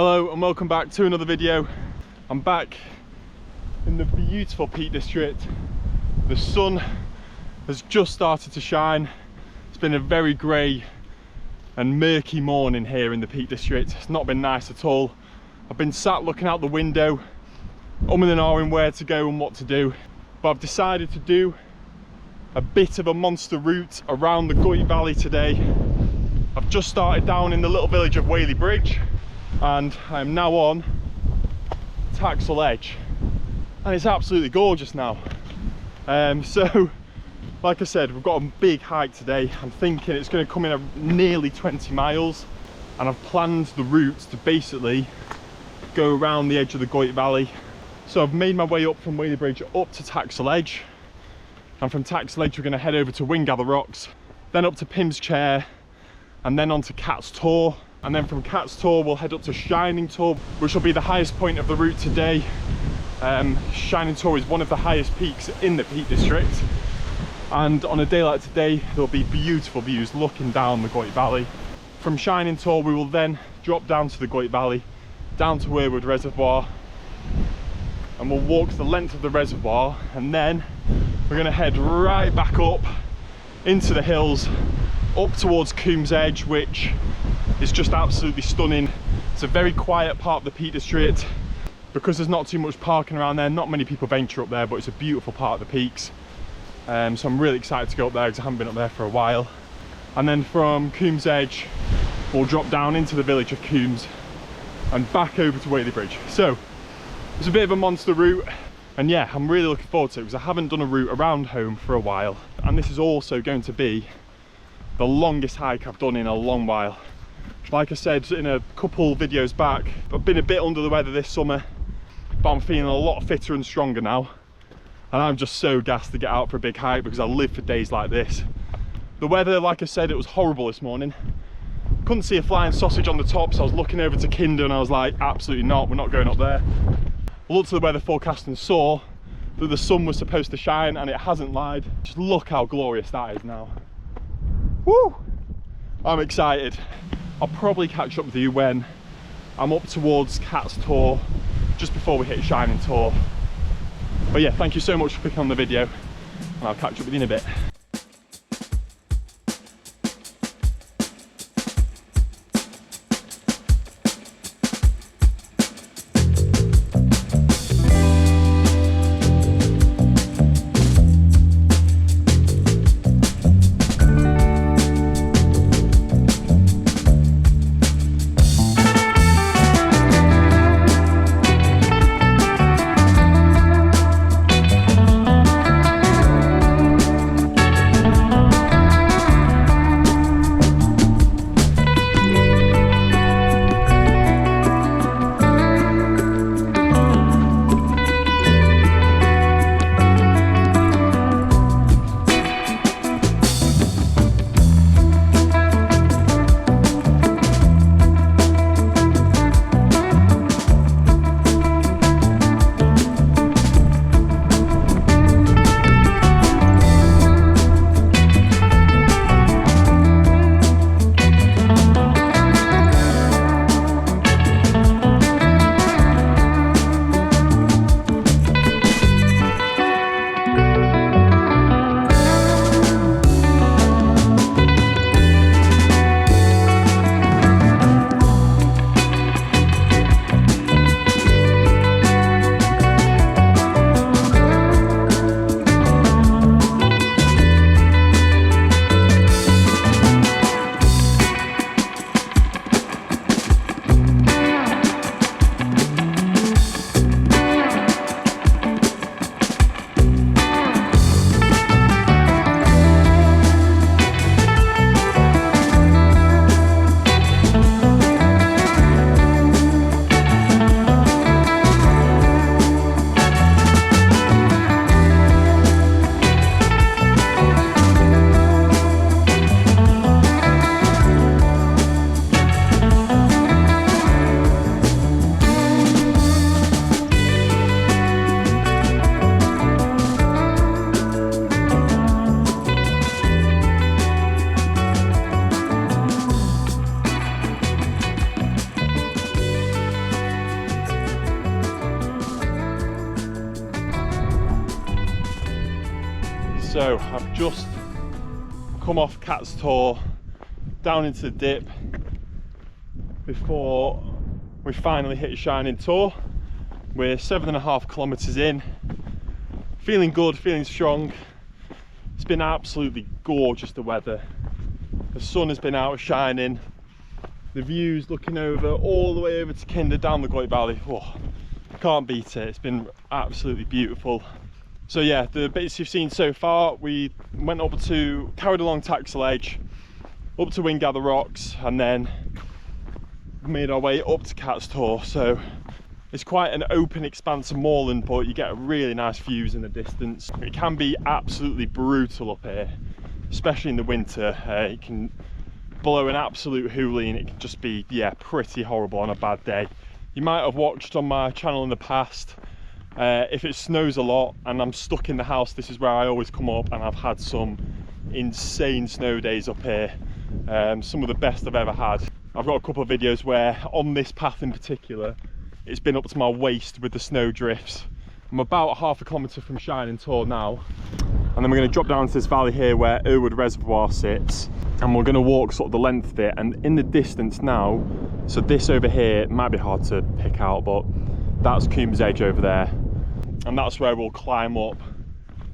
Hello and welcome back to another video. I'm back in the beautiful Peak District. The sun has just started to shine. It's been a very grey and murky morning here in the Peak District. It's not been nice at all. I've been sat looking out the window, umming and ahhing where to go and what to do. But I've decided to do a bit of a monster route around the Goyt Valley today. I've just started down in the little village of Whaley Bridge and I'm now on Taxel Edge and it's absolutely gorgeous now. So like I said, we've got a big hike today. I'm thinking it's going to come in at nearly 20 miles and I've planned the route to basically go around the edge of the Goyt Valley. So I've made my way up from Whaley Bridge up to Taxel Edge, and from Taxel Edge we're going to head over to Wingather Rocks, then up to Pim's Chair, and then on to Cat's Tor, and then from Cat's Tor we'll head up to Shining Tor, which will be the highest point of the route today. Shining Tor is one of the highest peaks in the Peak District, and on a day like today there'll be beautiful views looking down the Goyt Valley. From Shining Tor we will then drop down to the Goyt Valley, down to Resevoir, and we'll walk the length of the reservoir, and then we're going to head right back up into the hills up towards Coombe's Edge, which is just absolutely stunning. It's a very quiet part of the Peak District because there's not too much parking around there. Not many people venture up there, but it's a beautiful part of the peaks. So I'm really excited to go up there because I haven't been up there for a while. And then from Coombe's Edge we'll drop down into the village of Coombe's and back over to Whaley Bridge. So it's a bit of a monster route, and yeah, I'm really looking forward to it because I haven't done a route around home for a while, and this is also going to be the longest hike I've done in a long while. Like I said in a couple videos back, I've been a bit under the weather this summer, but I'm feeling a lot fitter and stronger now, and I'm just so gassed to get out for a big hike because I live for days like this. The weather, like I said, it was horrible this morning. Couldn't see a flying sausage on the top, so I was looking over to Kinder and I was like, absolutely not, we're not going up there. I looked at the weather forecast and saw that the sun was supposed to shine, and it hasn't lied. Just look how glorious that is now. Woo! I'm excited. I'll probably catch up with you when I'm up towards Cat's Tor, just before we hit Shining Tor. But yeah, thank you so much for clicking on the video, and I'll catch up with you in a bit. So I've just come off Cat's Tor down into the dip before we finally hit Shining Tor. We're 7.5 kilometers in, feeling good, feeling strong. It's been absolutely gorgeous, the weather. The sun has been out shining. The views looking over all the way over to Kinder down the Goyt Valley. Oh, can't beat it. It's been absolutely beautiful. So yeah, the bits you've seen so far, we went up to, carried along Taxel Edge, up to Winggather Rocks, and then made our way up to Cat's Tor. So it's quite an open expanse of moorland, but you get really nice views in the distance. It can be absolutely brutal up here, especially in the winter. It can blow an absolute hoolie and it can just be, yeah, pretty horrible on a bad day. You might have watched on my channel in the past, if it snows a lot and I'm stuck in the house, this is where I always come up, and I've had some insane snow days up here, some of the best I've ever had. I've got a couple of videos where on this path in particular it's been up to my waist with the snow drifts. I'm about 1/2 kilometre from Shining Tor now, and then we're going to drop down to this valley here where Resevoir sits, and we're going to walk sort of the length of it. And in the distance now, so this over here, it might be hard to pick out, but that's Coombs Edge over there, and that's where we'll climb up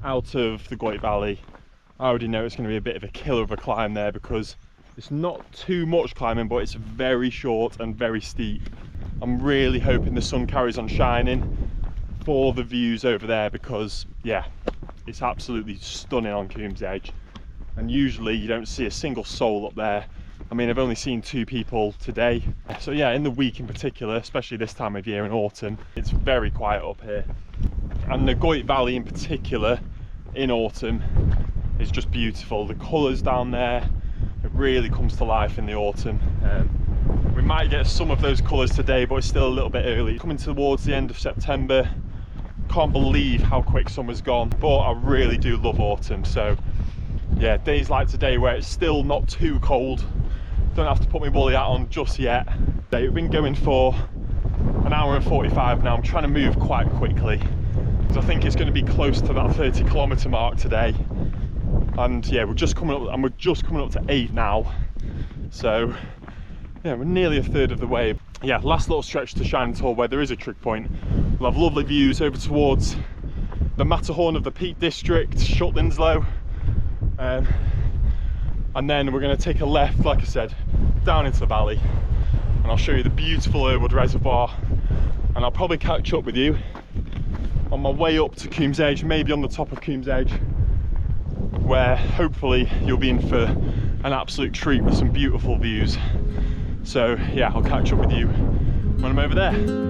out of the Goyt Valley. I already know it's going to be a bit of a killer of a climb there, because it's not too much climbing, but it's very short and very steep. I'm really hoping the sun carries on shining for the views over there, because yeah, it's absolutely stunning on Coombs Edge, and usually you don't see a single soul up there. I mean, I've only seen 2 people today. So yeah, in the week in particular, especially this time of year in autumn, it's very quiet up here. And the Goyt Valley in particular in autumn is just beautiful. The colours down there, it really comes to life in the autumn. We might get some of those colours today, but it's still a little bit early. Coming towards the end of September, can't believe how quick summer's gone, but I really do love autumn. So yeah, days like today where it's still not too cold, don't have to put my woolly hat on just yet. We've been going for 1 hour and 45 now. I'm trying to move quite quickly because I think it's going to be close to that 30 kilometre mark today. And yeah, we're just coming up to 8 now. So yeah, we're nearly 1/3 of the way. Yeah, last little stretch to Shining Tor where there is a trig point. We'll have lovely views over towards the Matterhorn of the Peak District, Shutlinslow. And then we're going to take a left, like I said, down into the valley, and I'll show you the beautiful Resevoir, and I'll probably catch up with you on my way up to Coombs Edge, maybe on the top of Coombs Edge, where hopefully you'll be in for an absolute treat with some beautiful views. So yeah, I'll catch up with you when I'm over there.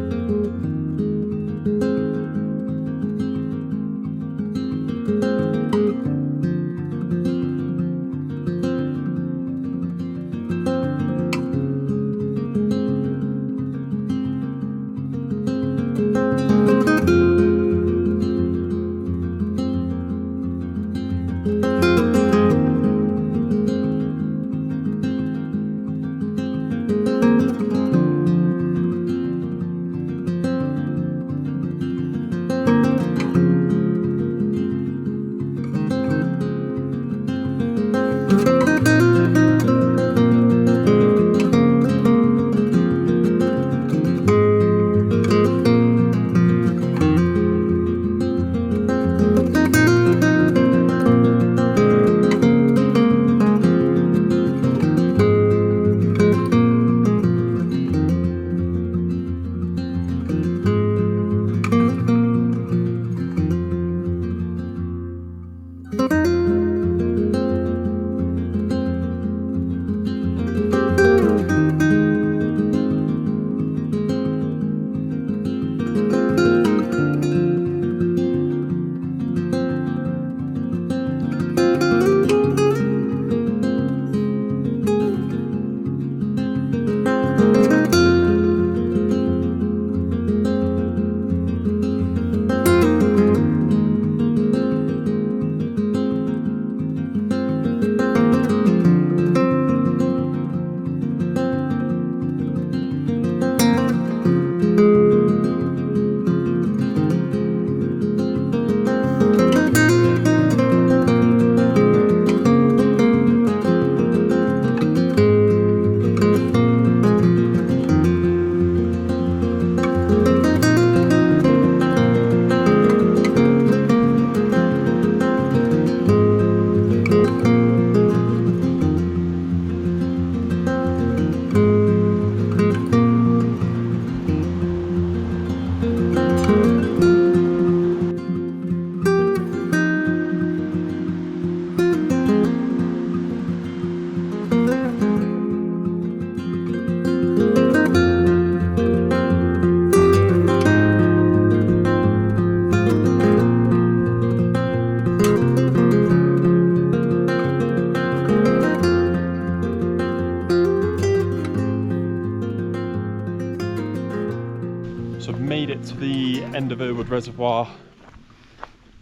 to the end of Irwood Reservoir.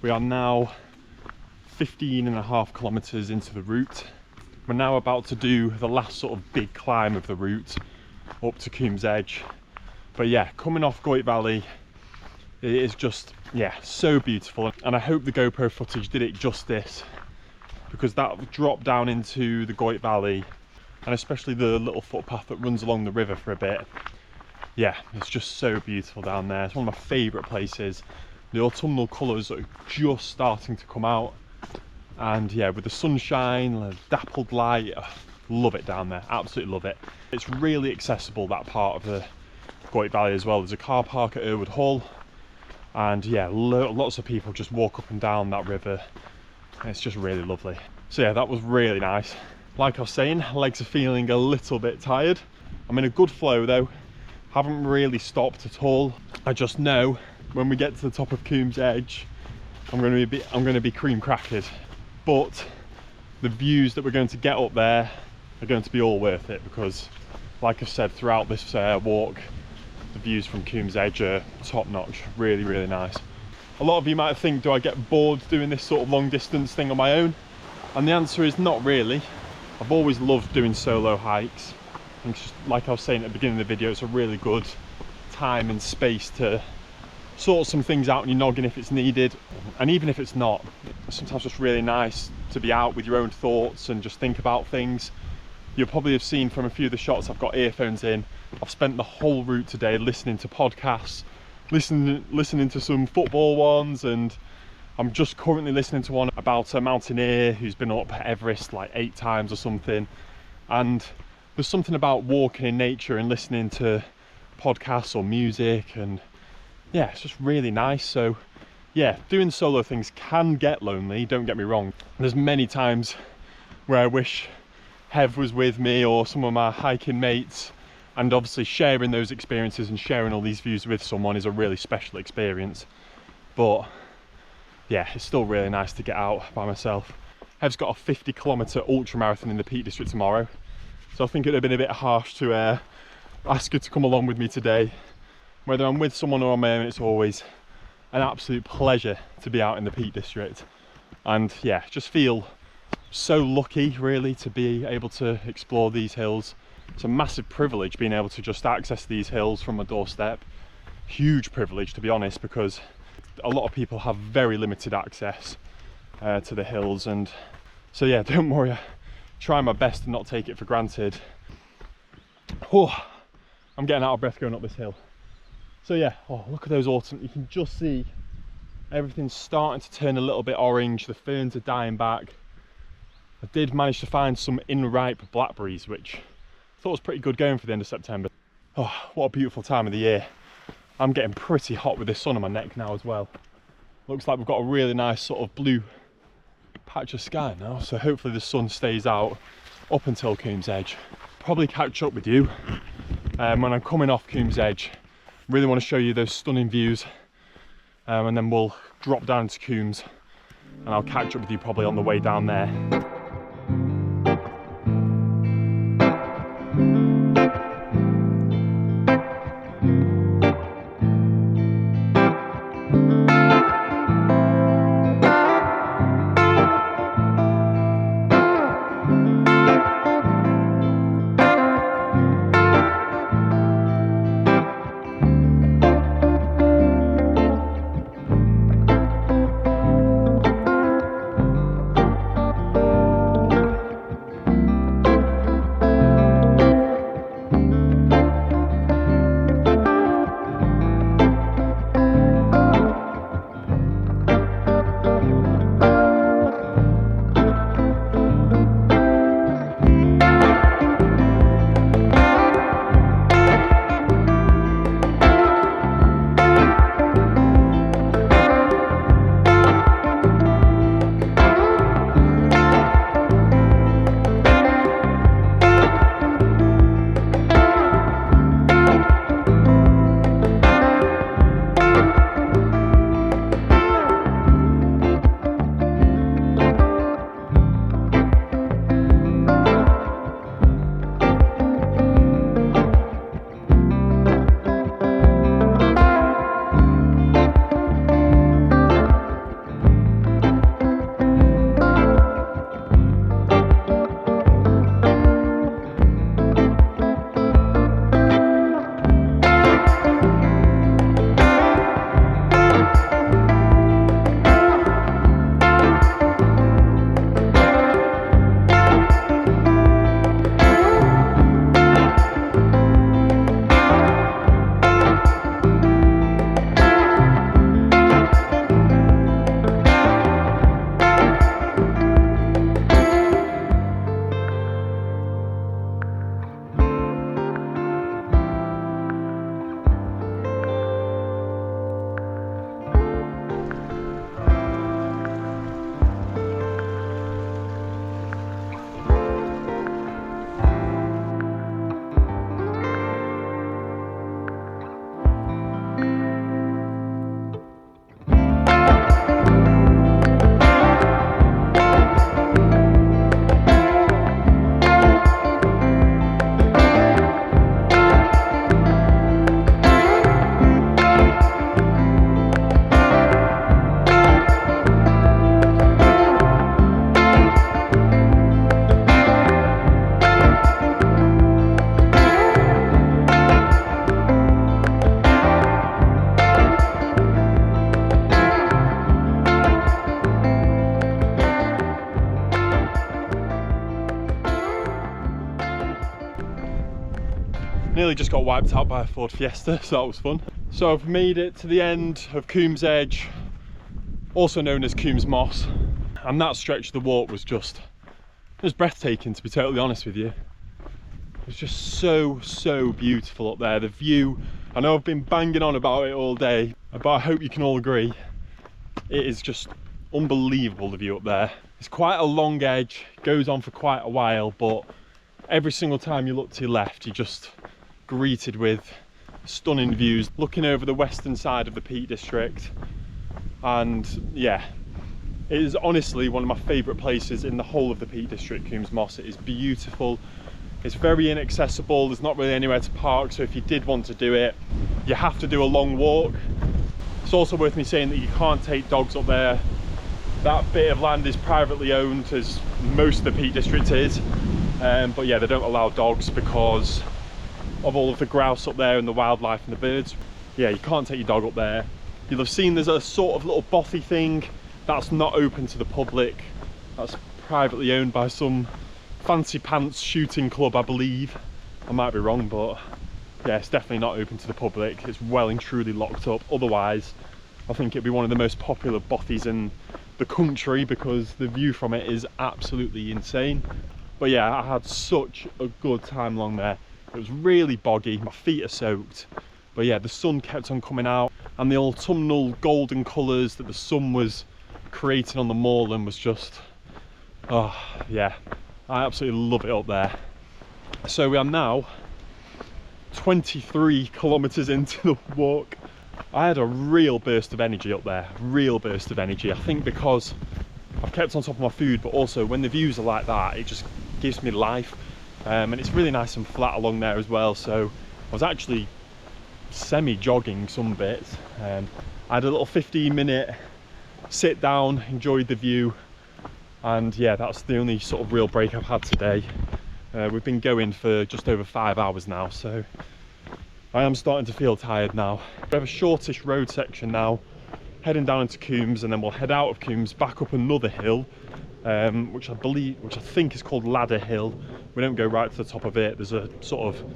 We are now 15.5 kilometres into the route. We're now about to do the last sort of big climb of the route up to Coombs Edge. But yeah, coming off Goyt Valley, it is just, yeah, so beautiful. And I hope the GoPro footage did it justice, because that drop down into the Goyt Valley, and especially the little footpath that runs along the river for a bit, yeah, it's just so beautiful down there. It's one of my favourite places. The autumnal colours are just starting to come out, and yeah, with the sunshine, the dappled light, love it down there, absolutely love it. It's really accessible, that part of the Goyt Valley as well. There's a car park at Irwood Hall, and yeah, lots of people just walk up and down that river, and it's just really lovely. So yeah, that was really nice. Like I was saying, legs are feeling a little bit tired. I'm in a good flow though, haven't really stopped at all. I just know when we get to the top of Coombs Edge, I'm going to be cream crackered. But the views that we're going to get up there are going to be all worth it, because like I've said throughout this walk, the views from Coombs Edge are top notch, really, really nice. A lot of you might think, do I get bored doing this sort of long distance thing on my own? And the answer is not really. I've always loved doing solo hikes. And just, like I was saying at the beginning of the video, it's a really good time and space to sort some things out in your noggin if it's needed. And even if it's not, it's sometimes just really nice to be out with your own thoughts and just think about things. You'll probably have seen from a few of the shots I've got earphones in. I've spent the whole route today listening to podcasts, listening to some football ones, and I'm just currently listening to one about a mountaineer who's been up Everest like 8 times or something. And there's something about walking in nature and listening to podcasts or music, and yeah, it's just really nice. So yeah, doing solo things can get lonely, don't get me wrong. There's many times where I wish Hev was with me or some of my hiking mates, and obviously sharing those experiences and sharing all these views with someone is a really special experience. But yeah, it's still really nice to get out by myself. Hev's got a 50-kilometre ultra marathon in the Peak District tomorrow, so I think it would have been a bit harsh to ask her to come along with me today. Whether I'm with someone or on my own, it's always an absolute pleasure to be out in the Peak District. And yeah, just feel so lucky really to be able to explore these hills. It's a massive privilege being able to just access these hills from my doorstep. Huge privilege, to be honest, because a lot of people have very limited access to the hills. And so yeah, don't worry, I try my best to not take it for granted. Oh, I'm getting out of breath going up this hill. So yeah, oh, look at those autumn, you can just see everything's starting to turn a little bit orange, the ferns are dying back. I did manage to find some in-ripe blackberries, which I thought was pretty good going for the end of September. Oh, what a beautiful time of the year. I'm getting pretty hot with the sun on my neck now as well. Looks like we've got a really nice sort of blue patch of sky now, so hopefully the sun stays out up until Coombs Edge. Probably catch up with you when I'm coming off Coombs Edge. Really want to show you those stunning views, and then we'll drop down to Coombs and I'll catch up with you probably on the way down there. nearly just got wiped out by a Ford Fiesta, so that was fun. So I've made it to the end of Coombs Edge, also known as Coombs Moss, and that stretch of the walk was just breathtaking, to be totally honest with you. It was just so beautiful up there. The view, I know I've been banging on about it all day, but I hope you can all agree, it is just unbelievable, the view up there. It's quite a long edge, goes on for quite a while, but every single time you look to your left, you're just greeted with stunning views, looking over the western side of the Peak District. And yeah, it is honestly one of my favourite places in the whole of the Peak District, Coombs Moss. It is beautiful, it's very inaccessible, there's not really anywhere to park, so if you did want to do it, you have to do a long walk. It's also worth me saying that you can't take dogs up there. That bit of land is privately owned, as most of the Peak District is. But yeah, they don't allow dogs because of all of the grouse up there and the wildlife and the birds. Yeah, you can't take your dog up there. You'll have seen there's a sort of little bothy thing that's not open to the public. That's privately owned by some fancy pants shooting club, I believe. I might be wrong, but yeah, it's definitely not open to the public. It's well and truly locked up. Otherwise, I think it'd be one of the most popular bothies in the country because the view from it is absolutely insane. But yeah, I had such a good time along there. It was really boggy, my feet are soaked, but yeah, the sun kept on coming out, and the autumnal golden colours that the sun was creating on the moorland was just, oh yeah, I absolutely love it up there. So we are now 23 kilometres into the walk. I had a real burst of energy up there, real burst of energy. I think because I've kept on top of my food, but also when the views are like that, it just gives me life. And it's really nice and flat along there as well, so I was actually semi-jogging some bits. I had a little 15-minute sit down, enjoyed the view, and yeah, that's the only sort of real break I've had today. We've been going for just over 5 hours now, so I am starting to feel tired now. We have a shortish road section now, heading down into Coombs, and then we'll head out of Coombs back up another hill, which I think is called Ladder Hill. We don't go right to the top of it. There's a sort of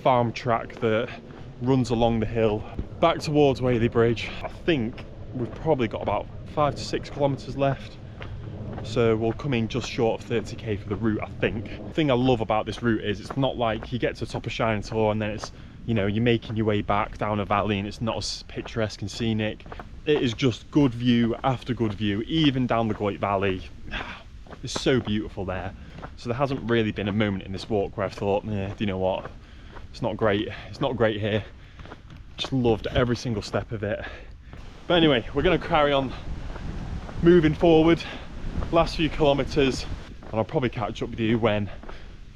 farm track that runs along the hill back towards Whaley Bridge. I think we've probably got about 5 to 6 kilometres left, so we'll come in just short of 30k for the route, I think. The thing I love about this route is it's not like you get to the top of Shining Tor and then it's, you know, you're making your way back down a valley and it's not as picturesque and scenic. It is just good view after good view, even down the Goyt Valley. It's so beautiful there. So there hasn't really been a moment in this walk where I've thought, yeah, do you know what, it's not great here. Just loved every single step of it. But anyway, we're going to carry on moving forward, last few kilometres, and I'll probably catch up with you when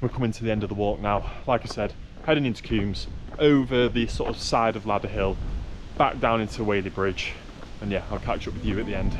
we're coming to the end of the walk now. Like I said, heading into Coombs, over the sort of side of Ladder Hill, back down into Whaley Bridge, and yeah, I'll catch up with you at the end.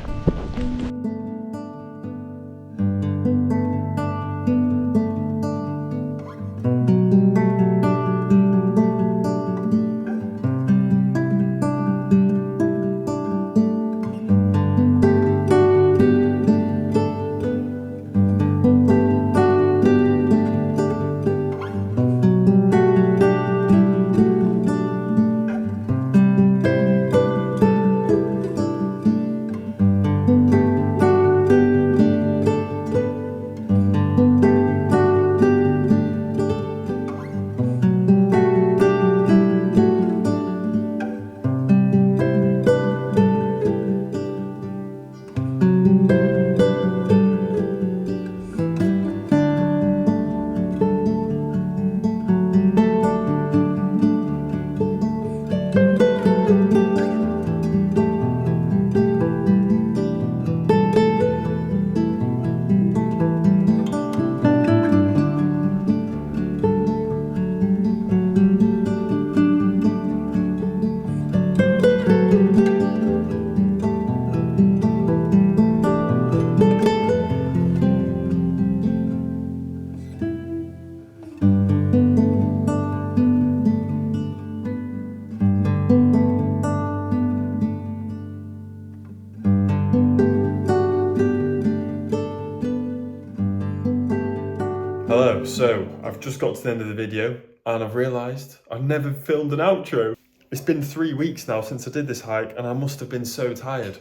Hello, so I've just got to the end of the video. and I've realised I've never filmed an outro. It's been 3 weeks now since I did this hike, and I must have been so tired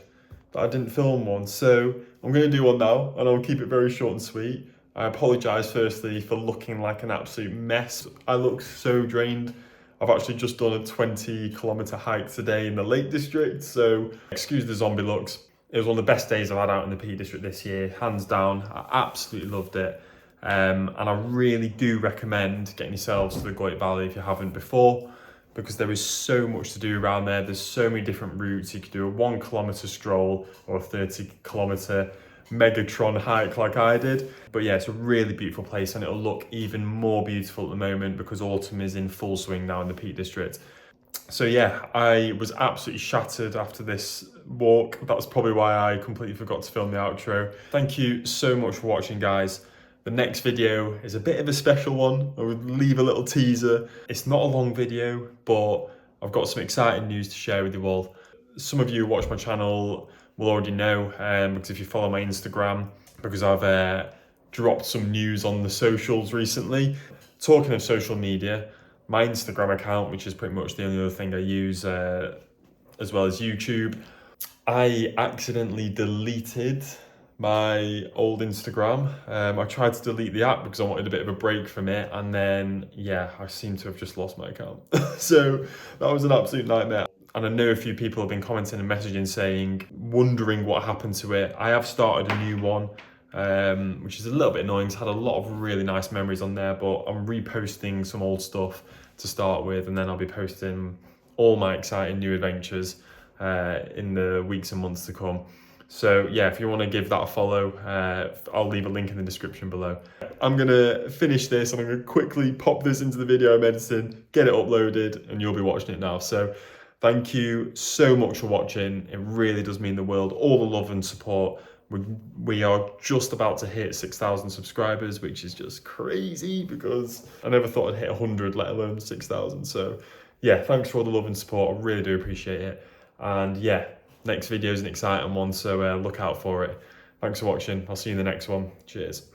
that I didn't film one. So I'm going to do one now, and I'll keep it very short and sweet. I apologise firstly for looking like an absolute mess. I look so drained. I've actually just done a 20-kilometre hike today in the Lake District, so excuse the zombie looks. It was one of the best days I've had out in the Peak District this year, hands down. I absolutely loved it. And I really do recommend getting yourselves to the Goyt Valley if you haven't before, because there is so much to do around there. There's so many different routes. You could do a 1 kilometre stroll or a 30-kilometre Megatron hike like I did. But yeah, it's a really beautiful place, and it'll look even more beautiful at the moment because autumn is in full swing now in the Peak District. So yeah, I was absolutely shattered after this walk. That's probably why I completely forgot to film the outro. Thank you so much for watching, guys. The next video is a bit of a special one. I would leave a little teaser. It's not a long video, but I've got some exciting news to share with you all. Some of you who watch my channel will already know, because if you follow my Instagram, because I've dropped some news on the socials recently. Talking of social media, my Instagram account, which is pretty much the only other thing I use, as well as YouTube, I accidentally deleted my old Instagram. I tried to delete the app because I wanted a bit of a break from it, and then yeah, I seem to have just lost my account. So that was an absolute nightmare. And I know a few people have been commenting and messaging saying, wondering what happened to it. I have started a new one, which is a little bit annoying. It's had a lot of really nice memories on there, but I'm reposting some old stuff to start with, and then I'll be posting all my exciting new adventures in the weeks and months to come. So yeah, if you want to give that a follow, I'll leave a link in the description below. I'm going to finish this, and I'm going to quickly pop this into the video I'm editing, get it uploaded, and you'll be watching it now. So thank you so much for watching. It really does mean the world. All the love and support. We are just about to hit 6,000 subscribers, which is just crazy because I never thought I'd hit 100, let alone 6,000. So yeah, thanks for all the love and support. I really do appreciate it. And yeah, next video is an exciting one, so look out for it. Thanks for watching. I'll see you in the next one. Cheers.